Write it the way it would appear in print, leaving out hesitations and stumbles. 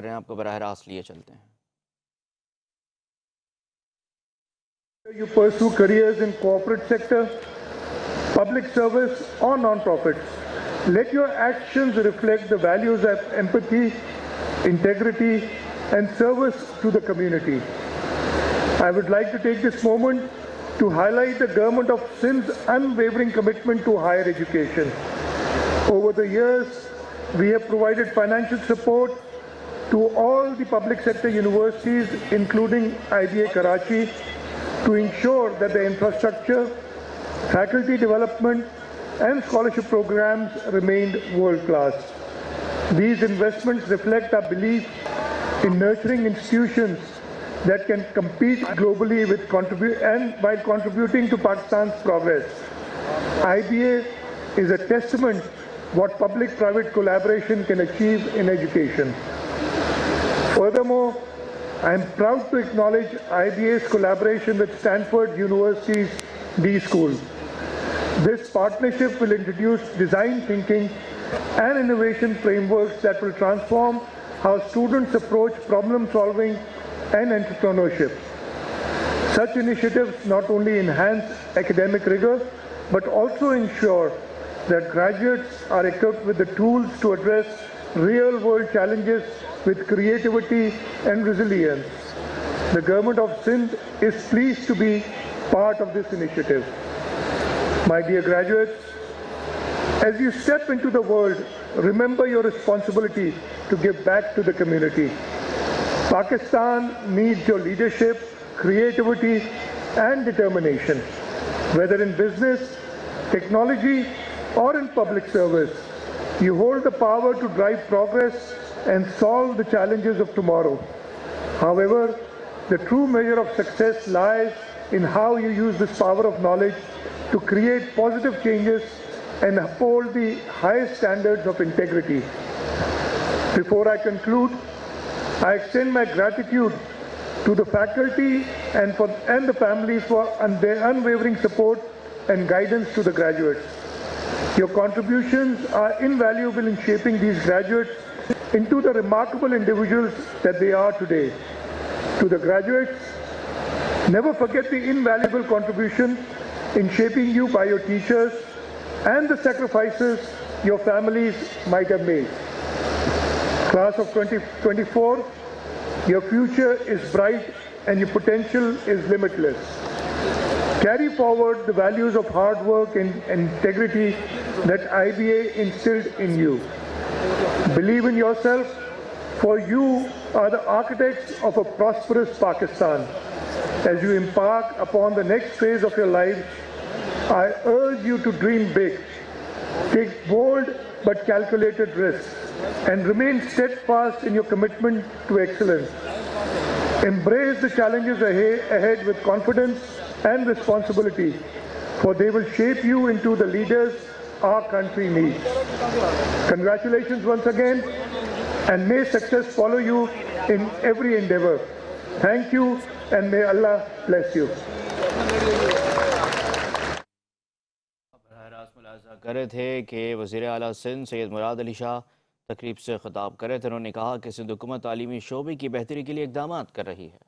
रहे हैं, आपको बराह रास्त लिए चलते हैं। You pursue careers in corporate sector, public service or non-profits. Let your actions reflect the values of empathy, integrity and service to the community. I would like to take this moment to highlight the Government of Sindh's unwavering commitment to higher education. Over the years, we have provided financial support to all the public sector universities, including IBA Karachi, to ensure that the infrastructure, faculty development and scholarship programs remained world-class. These investments reflect our belief in nurturing institutions that can compete globally with while contributing to Pakistan's progress. IBA is a testament what public-private collaboration can achieve in education. Furthermore, I am proud to acknowledge IBA's collaboration with Stanford University's D School. This partnership will introduce design thinking and innovation frameworks that will transform how students approach problem solving and entrepreneurship. Such initiatives not only enhance academic rigor, but also ensure that graduates are equipped with the tools to address real-world challenges with creativity and resilience. The Government of Sindh is pleased to be part of this initiative. My dear graduates, as you step into the world, remember your responsibility to give back to the community. Pakistan needs your leadership, creativity and determination. Whether in business, technology or in public service, you hold the power to drive progress and solve the challenges of tomorrow. However, the true measure of success lies in how you use this power of knowledge to create positive changes and uphold the highest standards of integrity. Before I conclude, I extend my gratitude to the faculty and the families for their unwavering support and guidance to the graduates. Your contributions are invaluable in shaping these graduates into the remarkable individuals that they are today. To the graduates, never forget the invaluable contribution in shaping you by your teachers and the sacrifices your families might have made. Class of 2024, your future is bright and your potential is limitless. Carry forward the values of hard work and integrity that IBA instilled in you. Believe in yourself, for you are the architects of a prosperous Pakistan. As you embark upon the next phase of your life, I urge you to dream big, take bold but calculated risks, and remain steadfast in your commitment to excellence. Embrace the challenges ahead with confidence and responsibility, for they will shape you into the leaders our country needs. Congratulations once again, and may success follow you in every endeavor. Thank you, and may Allah bless you. मुलाज़ा कर रहे थे कि वज़ीर आला सिंध सैयद मुराद अली शाह तकरीब से खिताब कर रहे थे। उन्होंने कहा कि सिंध हुकूमत तालीमी शोबे की बेहतरी के लिए इक़दामात कर रही है।